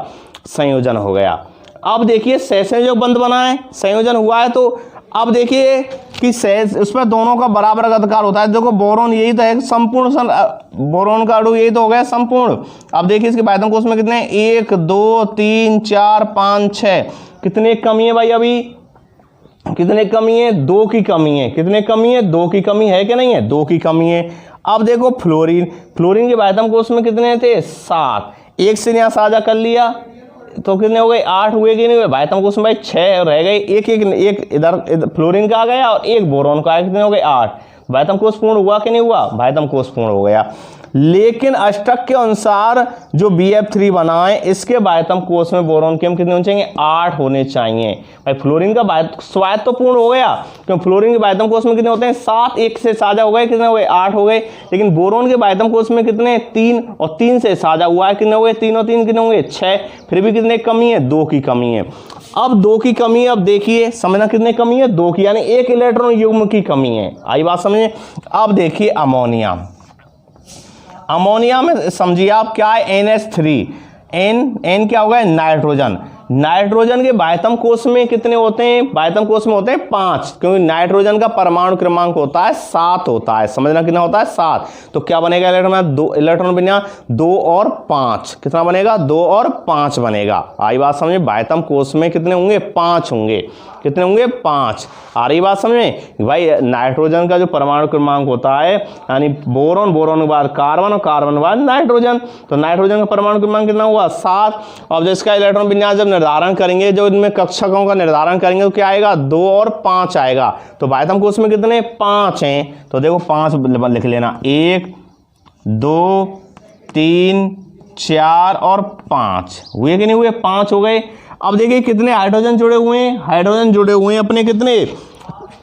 संयोजन हो गया। अब देखिए सहसंयोजक बंध बना है, संयोजन हुआ है। तो अब देखिए कि उसमें दोनों का बराबर अधिकार होता है। देखो बोरोन यही तो है संपूर्ण, बोरोन का अणु यही तो हो गया संपूर्ण। अब देखिए इसके बाह्यतम कोष में कितने 1 2 3 4 5 6। कितने कमी है भाई, अभी कितने कमी है, 2 की कमी है। कितने कमी है, 2 की कमी है कि नहीं है, 2 की कमी है। अब देखो फ्लोरीन, फ्लोरीन के बाह्यतम कोष में कितने थे 7। एक से यहाँ साझा कर लिया तो कितने हो गए 8 हुए कि नहीं हुए। बाह्यतम कोष में भाई 6 रह गए, एक इधर फ्लोरीन का आ गया और एक बोरोन का आया, कितने हो गए 8। बाह्यतम कोष पूर्ण हुआ कि नहीं हुआ, बाह्यतम कोष पूर्ण हो गया। लेकिन अष्टक के अनुसार जो BF3 बना है इसके बाह्यतम कोष में बोरोन के कितने होने चाहिए, 8 होने चाहिए। भाई फ्लोरीन का स्वायत्त तो पूर्ण हो गया, क्योंकि फ्लोरीन के बाह्यतम कोष में कितने होते हैं 7, 1 से साझा हो गए, कितने हो गए 8 हो गए। लेकिन बोरोन के बाह्यतम कोष में कितने 3 और 3 से साझा हुआ है, कितने हो गए 3 और 3 कितने हो गए 6। फिर भी कितने कमी है, 2 की कमी है। अब 2 की कमी है। अब देखिए समझना कितने कमी है, 2 की, यानी 1 इलेक्ट्रॉन युग्म की कमी है। आई बात समझिए। अब देखिए अमोनिया, अमोनिया में समझिए आप क्या है NH3। N क्या होगा, नाइट्रोजन। नाइट्रोजन के बाह्यतम कोष में कितने होते हैं, बाह्यतम कोष में होते हैं 5, क्योंकि नाइट्रोजन का परमाणु क्रमांक होता है 7 होता है। समझना कितना होता है 7। तो क्या बनेगा इलेक्ट्रॉन, 2 इलेक्ट्रॉन विन्यास 2 और 5। कितना बनेगा, 2 और 5 बनेगा। आई बात समझे। बाह्यतम कोष में कितने होंगे, 5 होंगे। कितने होंगे, 5। आ रही बात समझे भाई। नाइट्रोजन का जो परमाणु क्रमांक होता है, यानी बोरोन, बोरोन के बाद कार्बन और कार्बन के बाद नाइट्रोजन, तो नाइट्रोजन का परमाणु क्रमांक कितना हुआ 7। अब जिसका इलेक्ट्रॉन विन्यास जब निर्धारण करेंगे, जो इनमें कक्षकों का निर्धारण करेंगे तो क्या आएगा, 2 और 5 आएगा। तो बाह्यतम कोष में कितने 5 हैं, तो देखो 5 लिख लेना, 1 2 3 4 और 5 हुए कि नहीं हुए, 5 हो गए। अब देखिए कितने हाइड्रोजन जुड़े हुए हैं, हाइड्रोजन जुड़े हुए हैं अपने कितने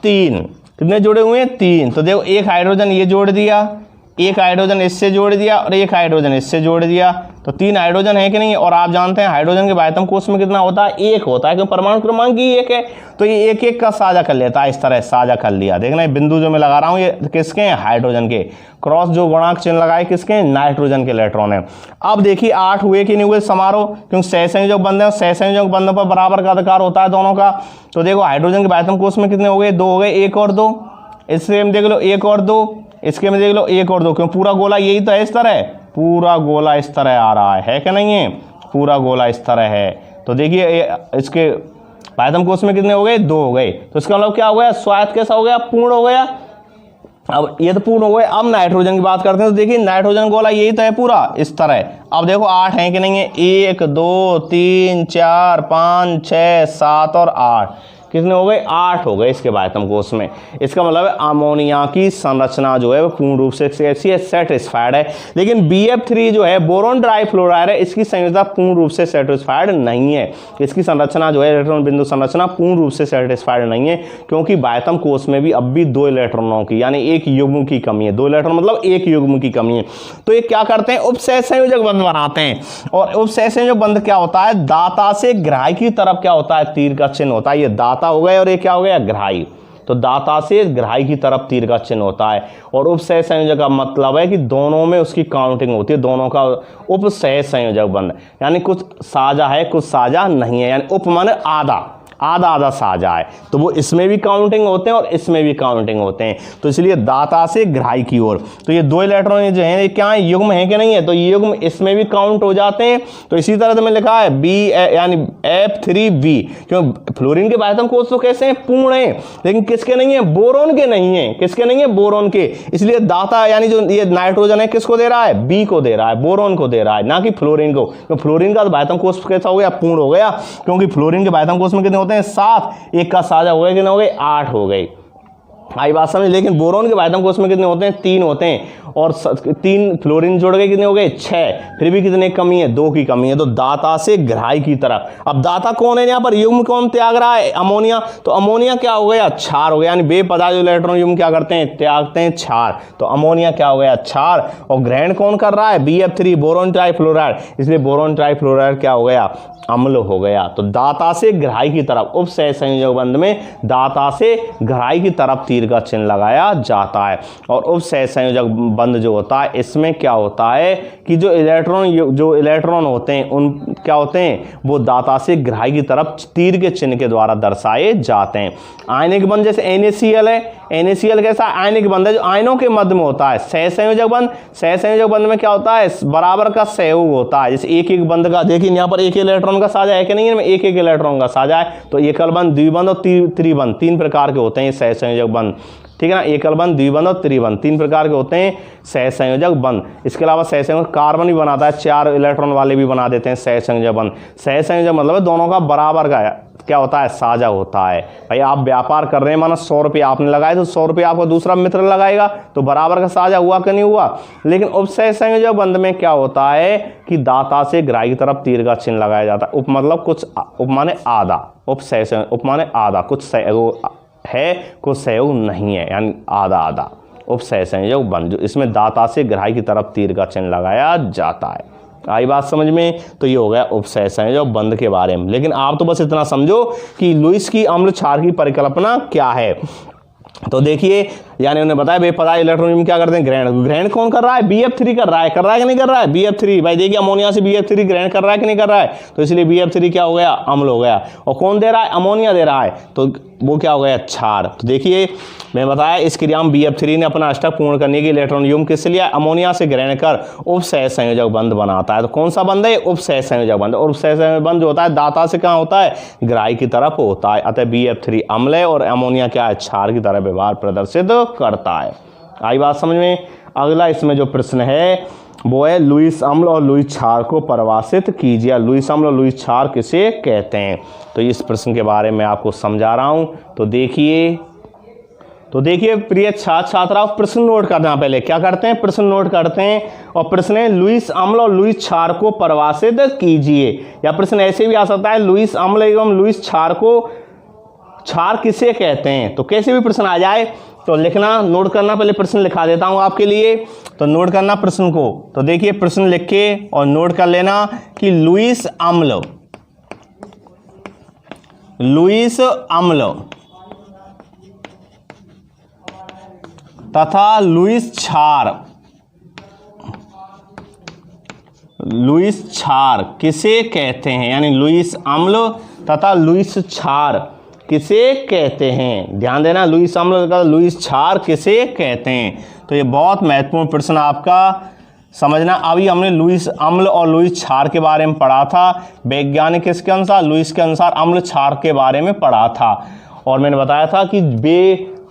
3। कितने जुड़े हुए हैं 3। तो देखो एक हाइड्रोजन ये जोड़ दिया, एक हाइड्रोजन इससे जोड़ दिया और एक हाइड्रोजन इससे जोड़ दिया, तो 3 हाइड्रोजन है कि नहीं। और आप जानते हैं हाइड्रोजन के बाह्यतम कोष में कितना होता है, 1 होता है, क्योंकि परमाणु क्रमांक ही 1 है। तो ये एक एक का साझा कर लेता है, इस तरह साझा कर लिया। देखना ये बिंदु जो मैं लगा रहा हूँ ये किसके हैं, हाइड्रोजन के। क्रॉस जो गुणांक चिन्ह लगाए किसके हैं, नाइट्रोजन के इलेक्ट्रॉन है। अब देखिए 8 हुए कि नहीं हुए समारोह, क्योंकि सहसंयोजक बंध है, सहसंयोजक बंध पर बराबर का अधिकार होता है दोनों का। तो देखो हाइड्रोजन के बाह्यतम कोष में कितने हो गए, 2 हो गए, 1 और 2। इससे हम देख लो 1 और 2, इसके में देख लो 1 और 2, क्यों पूरा गोला यही तो है, इस तरह पूरा गोला इस तरह आ रहा है कि नहीं है, पूरा गोला इस तरह है। तो देखिए इसके बाह्यतम कोष में कितने हो गए, 2 हो गए। तो इसका मतलब क्या हो गया, स्वायत्त कैसा हो गया, पूर्ण हो गया। अब ये तो पूर्ण हो गए। अब नाइट्रोजन की बात करते हैं, तो देखिए नाइट्रोजन गोला यही तो है पूरा इस तरह। अब देखो 8 है कि नहीं है, 1 2 3 4 5 6 7 और 8, कितने हो गए, 8 हो गए इसके बाह्यतम कोष में। इसका मतलब है अमोनिया की संरचना जो है वो पूर्ण रूप से कैसी है, सेटिस्फाइड है। लेकिन BF3 जो है बोरोन डाइफ्लोराइड है, इसकी संयोजकता पूर्ण रूप से सेटिस्फाइड नहीं है। इसकी संरचना जो है इलेक्ट्रॉन बिंदु संरचना पूर्ण रूप से सेटिस्फाइड नहीं है, क्योंकि बाह्यतम कोष में भी अब भी 2 इलेक्ट्रॉनों की यानी 1 युग्म की कमी है। 2 इलेक्ट्रॉन मतलब 1 युग्म की कमी है। तो ये क्या करते हैं, उपसहसंयोजक बंध बनाते हैं। और उपसहसंयोजक बंध क्या होता है, दाता से ग्राही की तरफ क्या होता है, तीर का चिन्ह होता है। ये दाता हो गए और ये क्या हो गया, ग्राही। तो दाता से ग्राही की तरफ तीर का चिन्ह होता है। और उपसहसंयोजक का मतलब है कि दोनों में उसकी काउंटिंग होती है, दोनों का उपसहसंयोजक बंध, यानी कुछ साझा है कुछ साझा नहीं है। यानी उप माने आधा, आधा आधा साझा है, तो वो इसमें भी काउंटिंग होते हैं और इसमें भी काउंटिंग होते हैं। तो इसलिए दाता से ग्राही की ओर, तो ये 2 इलेक्ट्रॉन जो हैं ये क्या है, युग्म है कि नहीं है, तो ये युग्म इसमें भी काउंट हो जाते हैं। तो इसी तरह से मैंने लिखा है बी यानी F3B, क्यों फ्लोरीन के बाध्यतम कोष तो कैसे हैं, पूर्ण है, लेकिन किसके नहीं है, बोरोन के नहीं है, किसके नहीं है, बोरोन के। इसलिए दाता यानी जो ये नाइट्रोजन है किसको दे रहा है, बी को दे रहा है, बोरोन को दे रहा है, ना कि फ्लोरीन को। तो फ्लोरीन का बाध्यतम कोष कैसा हो गया, पूर्ण हो गया, क्योंकि फ्लोरीन के बाध्यतम कोष में कितने होते हैं, 7, एक का साझा हो गया, कितने हो गए, 8 हो गए, आई बात समझ। लेकिन बोरोन के बाध्यतम कोष में कितने होते हैं, 3 होते हैं, और 3 फ्लोरीन जोड़ गए कितने हो गए, 6, फिर भी कितने कमी है, 2 की कमी है। तो दाता से ग्राही की तरफ, अब दाता कौन है यहाँ पर, युग्म कौन त्याग रहा है, अमोनिया, तो अमोनिया क्या हो गया, क्षार हो गया, यानी बेपदार्थ इलेक्ट्रॉन युग्म क्या करते हैं, त्यागते हैं, क्षार, तो अमोनिया क्या हो गया, क्षार। और ग्रहण कौन कर रहा है, BF3 बोरोन ट्राइफ्लोराइड, इसलिए बोरोन ट्राइफ्लोराइड क्या हो गया, अम्ल हो गया। तो दाता से ग्राही की तरफ, उपसह संयोजक बंध में दाता से ग्राही की तरफ तीर का चिन्ह लगाया जाता है। और उपसह संयोजक बंध जो होता है इसमें क्या होता है कि जो इलेक्ट्रॉन होते हैं उन क्या होते हैं, वो दाता से ग्राही की तरफ तीर के चिन्ह के द्वारा दर्शाए जाते हैं। आयनिक बंध जैसे NaCl है, NaCl कैसा आयनिक बंध है, जो आयनों के मध्य में होता है। सहसंयोजक बंध, सहसंयोजक बंध में क्या होता है, बराबर का सहयोग होता है, जैसे एक एक बंध का, देखिए यहाँ पर एक इलेक्ट्रॉन का साझा है कि नहीं है, एक एक इलेक्ट्रॉन का साझा है। तो एकल बंध, द्विबंध और त्रिबंध 3 प्रकार के होते हैं सहसंयोजक बंध, ठीक है ना, एकल बंध, द्विबंध और त्रिबंध 3 प्रकार के होते हैं सहसंयोजक बंध। इसके अलावा सहसंयोजक कार्बन भी बनाता है, 4 इलेक्ट्रॉन वाले भी बना देते हैं सहसंयोजक बंध। सहसंयोजक मतलब दोनों का बराबर का क्या होता है, साझा होता है। भाई आप व्यापार कर रहे हैं, माना 100 रुपये आपने लगाए, तो 100 रुपये आपको दूसरा मित्र लगाएगा, तो बराबर का साझा हुआ कि नहीं हुआ। लेकिन उपसह संयोजक बंध में क्या होता है कि दाता से ग्राही की तरफ तीर का चिन्ह लगाया जाता है। उप मतलब कुछ, उप माने आधा, उपसह उप माने आधा, कुछ सहयोग है कुछ सहयोग नहीं है, यानी आधा आधा उपसह संयोजक बंध, जो इसमें दाता से ग्राही की तरफ तीर का चिन्ह लगाया जाता है। आई बात समझ में। तो ये हो गया उपसह संयोजक बंध के बारे में। लेकिन आप तो बस इतना समझो कि लुईस की अम्ल क्षार की परिकल्पना क्या है। तो देखिए, यानी उन्हें बताया बेपदार्थ इलेक्ट्रॉन युग्म क्या करते हैं, ग्रहण कौन कर रहा है, BF3 कर रहा है कि नहीं कर रहा है, BF3। भाई देखिए अमोनिया से BF3 ग्रहण कर रहा है कि नहीं कर रहा है, तो इसलिए BF3 क्या हो गया, अम्ल हो गया। और कौन दे रहा है, अमोनिया दे रहा है, तो वो क्या हो गया, क्षार। तो देखिए मैं बताया इस क्रिया में BF3 ने अपना अष्टक पूर्ण करने के इलेक्ट्रॉन युग्म किससे लिया, अमोनिया से ग्रहण कर उपसह संयोजक बंध बनाता है। तो कौन सा बंध है, उपसह संयोजक बंध। और उपसह संयोजक बंध जो होता है दाता से कहाँ होता है, ग्राही की तरफ होता है। अतः BF3 अम्ल है और अमोनिया क्या है, क्षार की तरह व्यवहार प्रदर्शित करता है। आई बात समझ में। अगला इसमें जो प्रश्न है वो है लुईस अम्ल और लुईस क्षार को परिभाषित कीजिए। लुईस अम्ल और लुईस क्षार किसे कहते हैं, तो इस प्रश्न के बारे में आपको समझा रहा हूं। तो देखिए प्रिय छात्र छात्राओं, प्रश्न नोट करना, पहले क्या करते हैं, प्रश्न नोट करते हैं। और प्रश्न है लुईस अम्ल और लुईस क्षार को परिभाषित कीजिए। या प्रश्न ऐसे भी आ सकता है लुईस अम्ल एवं लुईस क्षार को क्षार किसे कहते हैं। तो कैसे भी प्रश्न आ जाए तो लिखना, नोट करना, पहले प्रश्न लिखा देता हूं आपके लिए, तो नोट करना प्रश्न को। तो देखिए प्रश्न लिख के और नोट कर लेना कि लुईस अम्ल तथा लुईस क्षार किसे कहते हैं, यानी लुईस अम्ल तथा लुईस क्षार किसे कहते हैं। ध्यान देना, लुईस अम्ल तथा लुईस क्षार किसे कहते हैं। तो ये बहुत महत्वपूर्ण प्रश्न आपका समझना। अभी हमने लुईस अम्ल और लुईस क्षार के बारे में पढ़ा था, वैज्ञानिक किसके अनुसार, लुईस के अनुसार अम्ल क्षार के बारे में पढ़ा था। और मैंने बताया था कि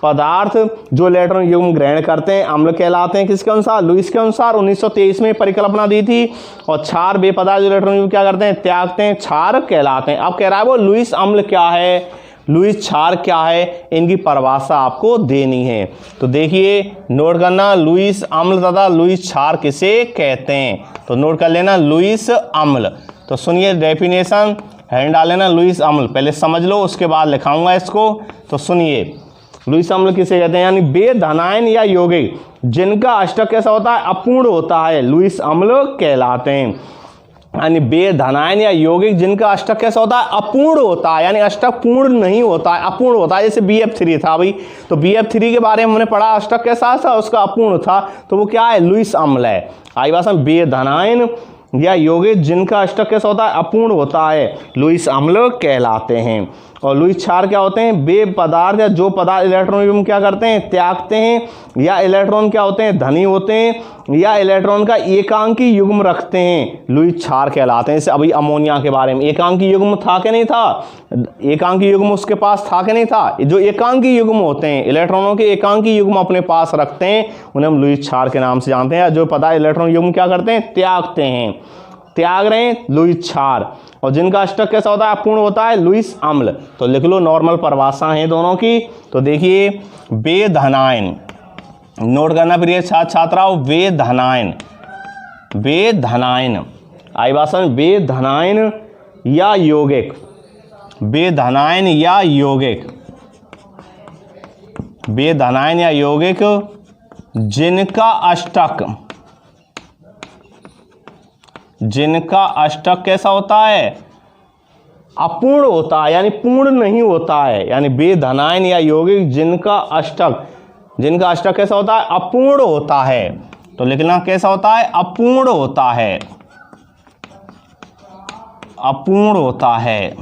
पदार्थ जो इलेक्ट्रॉन युग्म ग्रहण करते हैं अम्ल कहलाते हैं, किसके अनुसार, लुईस के अनुसार। 1923 में परिकल्पना दी थी। और क्षार बेपदार्थ जो इलेक्ट्रॉन युग्म क्या करते हैं, त्यागते हैं, क्षार कहलाते हैं। अब कह रहा है वो लुईस अम्ल क्या है, लुईस क्षार क्या है, इनकी परिभाषा आपको देनी है। तो देखिए नोट करना, लुईस अम्ल तथा लुईस क्षार किसे कहते हैं। तो नोट कर लेना लुईस अम्ल। तो सुनिए डेफिनेशन, हैंड डाल लेना लुईस अम्ल, पहले समझ लो उसके बाद लिखाऊंगा इसको। तो सुनिए लुईस अम्ल किसे कहते हैं, यानी बेधनायन या यौगिक जिनका अष्टक कैसा होता है, अपूर्ण होता है, लुईस अम्ल कहलाते हैं। यानी बेधनायन या यौगिक जिनका अष्टक कैसा होता है, अपूर्ण होता है, यानी अष्टक पूर्ण नहीं होता है, अपूर्ण होता है। जैसे BF3 था भाई, तो BF3 के बारे में हमने पढ़ा, अष्टक कैसा था, उसका अपूर्ण था, तो वो क्या है, लुईस अम्ल है। आई बात समझ, बेधनायन या यौगिक जिनका अष्टक कैसा होता है, अपूर्ण होता है, लुईस अम्ल कहलाते हैं। और लुईस क्षार क्या होते हैं? वे पदार्थ या जो पदार्थ इलेक्ट्रॉन युग्म क्या करते हैं? त्यागते हैं, या इलेक्ट्रॉन क्या होते हैं? धनी होते हैं, या इलेक्ट्रॉन का एकांकी युग्म रखते हैं, लुईस क्षार कहलाते हैं। जैसे अभी अमोनिया के बारे में एकांकी युग्म था कि नहीं था? एकांकी युग्म उसके पास था कि नहीं था? जो एकांकी युग्म होते हैं, इलेक्ट्रॉनों के एकांकी युग्म अपने पास रखते हैं, उन्हें हम लुईस क्षार के नाम से जानते हैं। जो पदार्थ इलेक्ट्रॉन युग्म क्या करते हैं? त्यागते हैं, त्याग रहे हैं, लुईस क्षार। और जिनका अष्टक कैसा होता है? अपूर्ण होता है, लुईस अम्ल। तो लिख लो, नॉर्मल परिभाषा है दोनों की। तो देखिए, वे धनायन, नोट करना प्रिय छात्र छात्राओं, वे धनायन, वे धनायन, आई भाषण, वे धनायन या यौगिक, वे धनायन या यौगिक, वे धनायन या यौगिक जिनका अष्टक, जिनका अष्टक कैसा होता है? अपूर्ण होता है, यानी पूर्ण नहीं होता है। यानी बेधनायन या यौगिक जिनका अष्टक, जिनका अष्टक कैसा होता है? अपूर्ण होता है। तो लिखना कैसा होता है? अपूर्ण होता है, अपूर्ण होता है।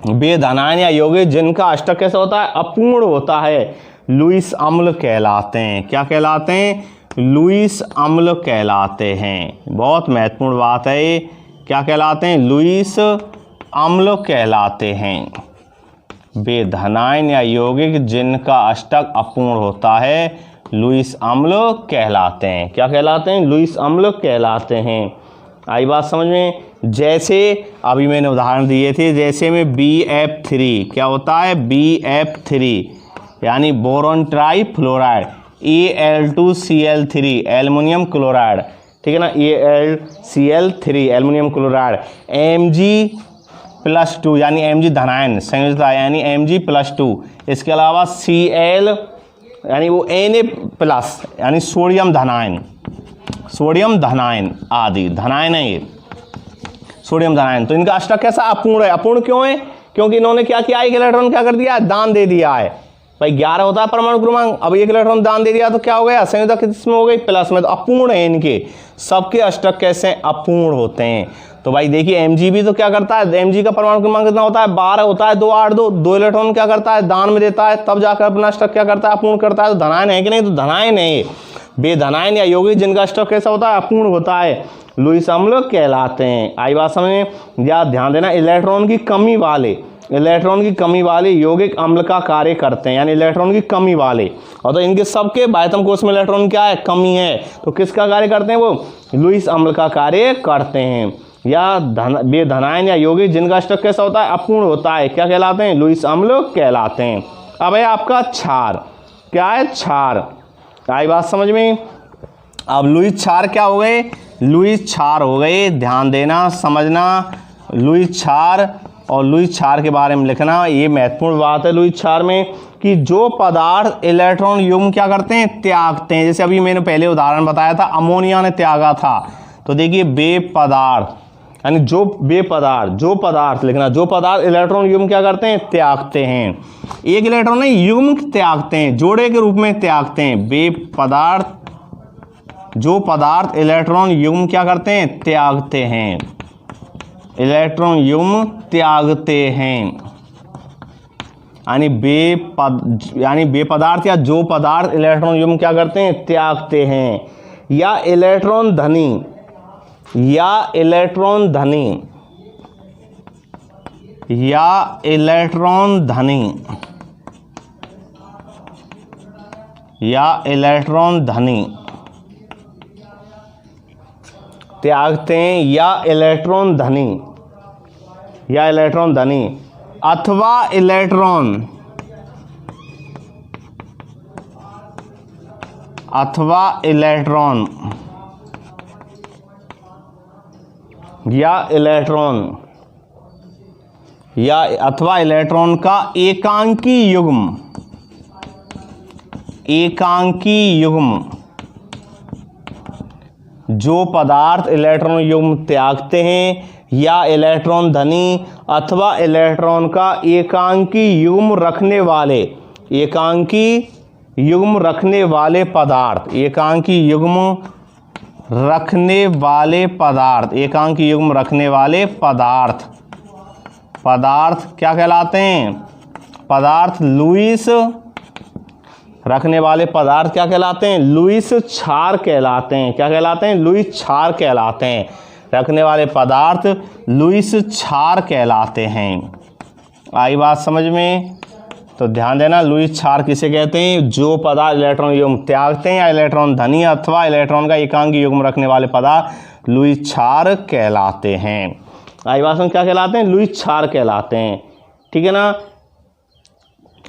बेधनायन या यौगिक जिनका अष्टक कैसा होता है? अपूर्ण होता है, लुईस अम्ल कहलाते हैं। क्या कहलाते हैं? लुईस अम्ल कहलाते हैं। बहुत महत्वपूर्ण बात है ये। क्या कहलाते हैं? लुईस अम्ल कहलाते हैं। बेधनायन या यौगिक जिनका अष्टक अपूर्ण होता है, लुईस अम्ल कहलाते हैं। क्या कहलाते हैं? लुईस अम्ल कहलाते हैं। आई बात समझ में? जैसे अभी मैंने उदाहरण दिए थे, जैसे में BF3 क्या होता है? BF3 यानी boron trifluoride, Al2Cl3 aluminium chloride, ठीक है ना, AlCl3 एल्युमिनियम क्लोराइड, Mg+2 यानी Mg धनायन संयोजक यानी Mg+2। इसके अलावा Cl यानी वो Na+ यानी सोडियम धनायन, सोडियम धनायन आदि, धनायन है ये, सोडियम धनायन। तो इनका अष्टक कैसा? अपूर्ण है। अपूर्ण क्यों है? क्योंकि इन्होंने क्या किया? एक इलेक्ट्रॉन क्या कर दिया? दान दे दिया है। भाई 11 होता है परमाणु क्रमांक, अब एक इलेक्ट्रॉन दान दे दिया तो क्या हो गया? संयोजक किसमें हो गई? प्लस में। तो अपूर्ण है इनके, सबके अष्टक कैसे? अपूर्ण होते हैं। तो भाई देखिए, Mg भी तो क्या करता है? Mg का परमाणु क्रमांक कितना होता है? 12 होता है, 2 8 2, 2 इलेक्ट्रॉन क्या करता है? दान में देता है, तब जाकर अपना अष्टक क्या करता है? अपूर्ण करता है। तो धनायन है कि नहीं? तो धनायन है। बेधनायन या यौगिक जिनका अष्टक कैसा होता है? अपूर्ण होता है, लुईस अम्ल कहलाते हैं। आई बात समझ में? या ध्यान देना, इलेक्ट्रॉन की कमी वाले, इलेक्ट्रॉन की कमी वाले यौगिक अम्ल का कार्य करते हैं, यानी इलेक्ट्रॉन की कमी वाले। और तो इनके सबके बाह्यतम कोश में इलेक्ट्रॉन क्या है? कमी है। तो किसका कार्य करते हैं? वो लुईस अम्ल का कार्य करते हैं। या बेधनायन या यौगिक जिनका अष्टक कैसा होता है? अपूर्ण होता है, क्या कहलाते हैं? लुईस अम्ल कहलाते हैं। अब है आपका क्षार। क्या है? क्षार। आई बात समझ में? अब लुईस क्षार क्या हो गए? लुईस क्षार हो गए। ध्यान देना, समझना, लुईस क्षार और लुईस क्षार के बारे में लिखना। ये महत्वपूर्ण बात है लुईस क्षार में कि जो पदार्थ इलेक्ट्रॉन युग्म क्या करते हैं? त्यागते हैं। जैसे अभी मैंने पहले उदाहरण बताया था, अमोनिया ने त्यागा था। तो देखिए, बेपदार्थ यानी जो बेपदार्थ, जो पदार्थ लिखना, जो पदार्थ इलेक्ट्रॉन युग्म क्या करते हैं? त्यागते हैं। एक इलेक्ट्रॉन नहीं, युग्म त्यागते हैं, जोड़े के रूप में त्यागते हैं। बेपदार्थ, जो पदार्थ इलेक्ट्रॉन युग्म क्या करते हैं? त्यागते हैं, इलेक्ट्रॉन युग्म त्यागते हैं। यानी बेपदार्थ या जो पदार्थ इलेक्ट्रॉन युग्म क्या करते हैं? त्यागते हैं। या इलेक्ट्रॉन धनी, या इलेक्ट्रॉन धनी, या इलेक्ट्रॉन धनी, या इलेक्ट्रॉन धनी त्यागते हैं, या इलेक्ट्रॉन धनी, या इलेक्ट्रॉन धनी, अथवा इलेक्ट्रॉन, अथवा इलेक्ट्रॉन, या इलेक्ट्रॉन, या अथवा इलेक्ट्रॉन का एकांकी युग्म, एकांकी युग्म, जो पदार्थ इलेक्ट्रॉन युग्म त्यागते हैं, या इलेक्ट्रॉन धनी अथवा इलेक्ट्रॉन का एकांकी युग्म रखने वाले, एकांकी युग्म रखने वाले पदार्थ, एकांकी युग्म रखने वाले पदार्थ, एकांकी युग्म रखने वाले पदार्थ, पदार्थ क्या कहलाते हैं? पदार्थ लुईस रखने वाले पदार्थ क्या कहलाते हैं? लुईस क्षार कहलाते हैं। क्या कहलाते हैं? लुईस क्षार कहलाते हैं। रखने वाले पदार्थ लुईस क्षार कहलाते हैं। आई बात समझ में? तो ध्यान देना, लुईस क्षार किसे कहते हैं? जो पदार्थ इलेक्ट्रॉन युग्म त्यागते हैं या इलेक्ट्रॉन धनी अथवा इलेक्ट्रॉन का एकांकी युग्म रखने वाले पदार्थ लुईस क्षार कहलाते हैं। आई बात समझ? क्या कहलाते हैं? लुईस क्षार कहलाते हैं। ठीक है ना?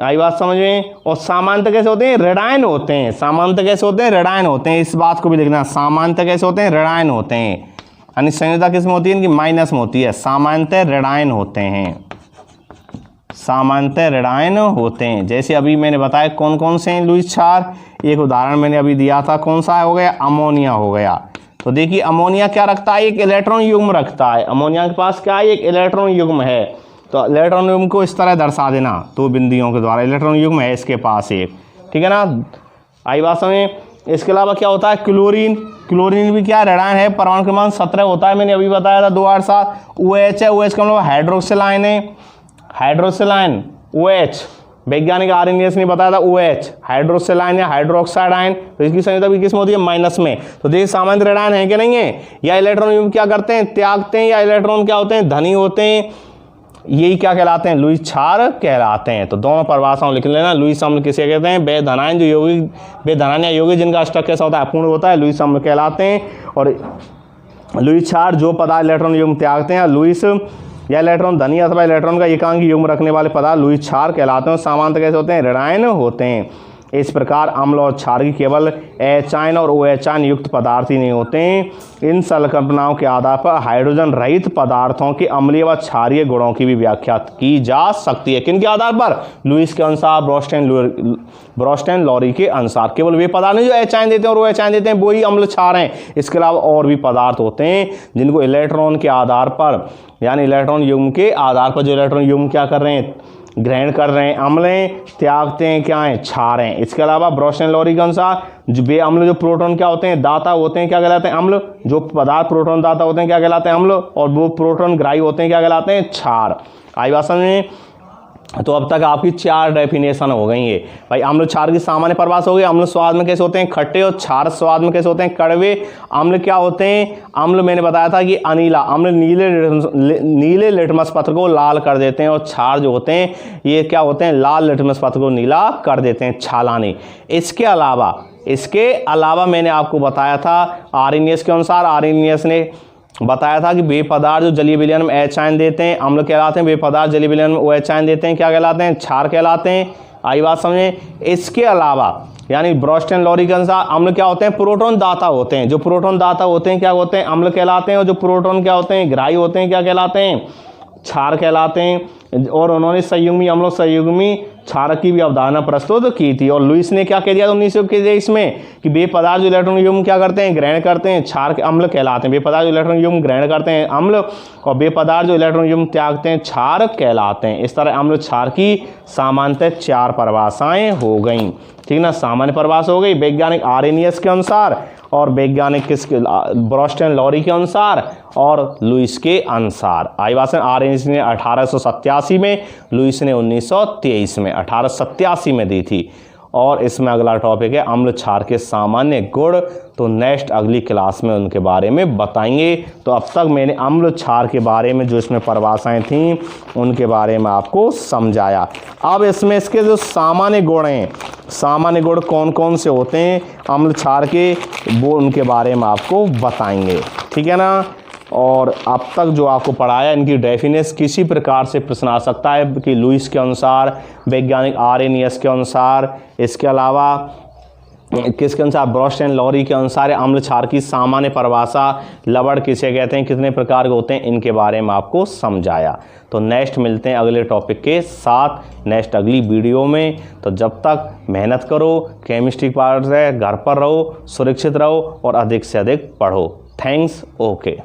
आई बात समझ में? और सामान्यतः कैसे होते हैं? ऋणायन होते हैं। सामान्यतः कैसे होते हैं? ऋणायन होते हैं। इस बात को भी लिखना, सामान्यतः कैसे होते हैं? ऋणायन होते हैं। यानी संयोजकता किसमें होती है? इनकी माइनस में होती है। सामान्यतः ऋणायन होते हैं। सामान्यतः ऋणायन होते हैं। जैसे अभी मैंने बताया कौन कौन से हैं लुईस क्षार। एक उदाहरण मैंने अभी दिया था, कौन सा हो गया? अमोनिया हो गया। तो देखिए अमोनिया क्या रखता है? एक इलेक्ट्रॉन युग्म रखता है। अमोनिया के पास क्या है? एक इलेक्ट्रॉन युग्म है। तो इलेक्ट्रॉन युग्म को इस तरह दर्शा देना, दो बिंदियों के द्वारा। इलेक्ट्रॉन युग्म है इसके पास एक। ठीक है ना? आई बात समझ? इसके अलावा क्या होता है? क्लोरीन। क्लोरीन भी क्या ऋणायन है, परमाणु क्रमांक 17 होता है। मैंने अभी बताया था 2 8 7। OH है, OH का मतलब हाइड्रोक्सिल आयन है। हाइड्रोक्सिल आयन OH, वैज्ञानिक आर्यनियस ने बताया था OH हाइड्रोक्सिल आयन या हाइड्रोक्साइड आयन। तो इसकी संयोजकता भी किसमें होती है? माइनस में। तो देखिए सामान्य ऋणायन है कि नहीं है? या इलेक्ट्रॉन युग्म क्या करते हैं? त्यागते हैं। या इलेक्ट्रॉन क्या होते हैं? धनी होते हैं। यही क्या कहलाते हैं? लुईस क्षार कहलाते हैं। तो दोनों परिभाषाओं लिख लेना। लुईस अम्ल किसे कहते हैं? बेधनायन, जो यौगिक बेधनायन या यौगिक जिनका स्ट्रक्चर कैसा होता है? अपूर्ण होता है, लुईस अम्ल कहलाते हैं। और लुईस क्षार जो पदार्थ इलेक्ट्रॉन युग्म त्यागते हैं, लुईस या इलेक्ट्रॉन धनी अथवा इलेक्ट्रॉन का एकांकी युग्म रखने वाले पदार्थ लुईस क्षार कहलाते हैं। सामान्यतः कैसे होते हैं? ऋणायन होते हैं। इस प्रकार अम्ल और क्षार की केवल H आयन और OH आयन युक्त पदार्थ ही नहीं होते हैं। इन संकल्पनाओं के आधार पर हाइड्रोजन रहित पदार्थों के अम्लीय व क्षारीय गुणों की भी व्याख्या की जा सकती है। किन के आधार पर? लुईस के अनुसार, ब्रोस्टेन लॉरी के अनुसार। केवल वे पदार्थ नहीं जो H आयन देते हैं और OH आयन देते हैं वो ही अम्ल क्षार हैं। इसके अलावा और भी पदार्थ होते हैं जिनको इलेक्ट्रॉन के आधार पर, यानी इलेक्ट्रॉन युग्म के आधार पर जो इलेक्ट्रॉन युग्म क्या कर रहे हैं? ग्रहण कर रहे हैं, अम्ल हैं, त्यागते हैं, क्या हैं? क्षार हैं। इसके अलावा ब्रोस्टेन लॉरी के अनुसार जो बे अम्ल जो प्रोटॉन क्या होते हैं? दाता होते हैं, क्या कहलाते हैं? अम्ल। जो पदार्थ प्रोटॉन दाता होते हैं क्या कहलाते हैं? अम्ल। और वो प्रोटॉन ग्राही होते हैं क्या कहलाते हैं? क्षार। आई बात समझ में? तो अब तक आपकी 4 डेफिनेशन हो गई है भाई। अम्ल क्षार की सामान्य परिभाषा हो गई। अम्ल स्वाद में कैसे होते हैं? खट्टे। और क्षार स्वाद में कैसे होते हैं? कड़वे। अम्ल क्या होते हैं? अम्ल मैंने बताया था कि अनीला। अम्ल नीले लिटमस पत्र को लाल कर देते हैं। और क्षार जो होते हैं ये क्या होते हैं? लाल लिटमस पत्र को नीला कर देते हैं, छालाने। इसके अलावा मैंने आपको बताया था आर्यनियस के अनुसार, आर्यनियस ने बताया था कि वे पदार्थ जो जलीय विलयन में H आयन देते हैं अम्ल कहलाते हैं। वे पदार्थ जलीय विलयन में OH आयन देते हैं क्या कहलाते हैं? क्षार कहलाते हैं। आई बात समझे? इसके अलावा यानी ब्रोस्टेन लॉरी के अनुसार अम्ल क्या होते हैं? प्रोटॉन दाता होते हैं। जो प्रोटॉन दाता होते हैं क्या होते हैं? अम्ल कहलाते हैं। और जो प्रोटॉन क्या होते हैं? ग्राही होते हैं, क्या कहलाते हैं? क्षार कहलाते हैं। और उन्होंने संयुग्मी अम्लों संयुग्मी क्षार की भी अवधारणा प्रस्तुत की थी। और लुईस ने क्या कह दिया 1923 में कि वे पदार्थ जो इलेक्ट्रॉन युग्म क्या करते हैं? ग्रहण करते हैं, क्षार के अम्ल कहलाते हैं। वे पदार्थ जो इलेक्ट्रॉन युग्म ग्रहण करते हैं अम्ल, और वे पदार्थ जो इलेक्ट्रॉन युग्म त्यागते हैं क्षार कहलाते हैं। इस तरह अम्ल क्षार की सामान्यतः 4 परिभाषाएं हो गई। ठीक ना? सामान्य परिभाषा हो गई वैज्ञानिक आर्यनियस के अनुसार, और वैज्ञानिक किसके? ब्रोस्टेन लॉरी के अनुसार और लुईस के अनुसार। आई बात है? आर्यनियस ने 1887 में, लुईस ने 1923 में, 1887 में दी थी। और इसमें अगला टॉपिक है अम्ल क्षार के सामान्य गुण। तो नेक्स्ट अगली क्लास में उनके बारे में बताएंगे। तो अब तक मैंने अम्ल क्षार के बारे में जो इसमें परिभाषाएं थीं उनके बारे में आपको समझाया। अब इसमें इसके जो सामान्य गुण हैं, सामान्य गुण कौन कौन से होते हैं अम्ल क्षार के, वो उनके बारे में आपको बताएंगे। ठीक है ना? और अब तक जो आपको पढ़ाया इनकी डेफिनेशन किसी प्रकार से प्रश्न आ सकता है कि लुईस के अनुसार, वैज्ञानिक आर्यनियस के अनुसार, इसके अलावा किसके अनुसार? ब्रोस्टेन लॉरी के अनुसार अम्ल क्षार की सामान्य परिभाषा, लवण किसे कहते हैं, कितने प्रकार के होते हैं, इनके बारे में आपको समझाया। तो नेक्स्ट मिलते हैं अगले टॉपिक के साथ, नेक्स्ट अगली वीडियो में। तो जब तक मेहनत करो, केमिस्ट्री पार्ट से घर पर रहो, सुरक्षित रहो और अधिक से अधिक पढ़ो। थैंक्स। ओके।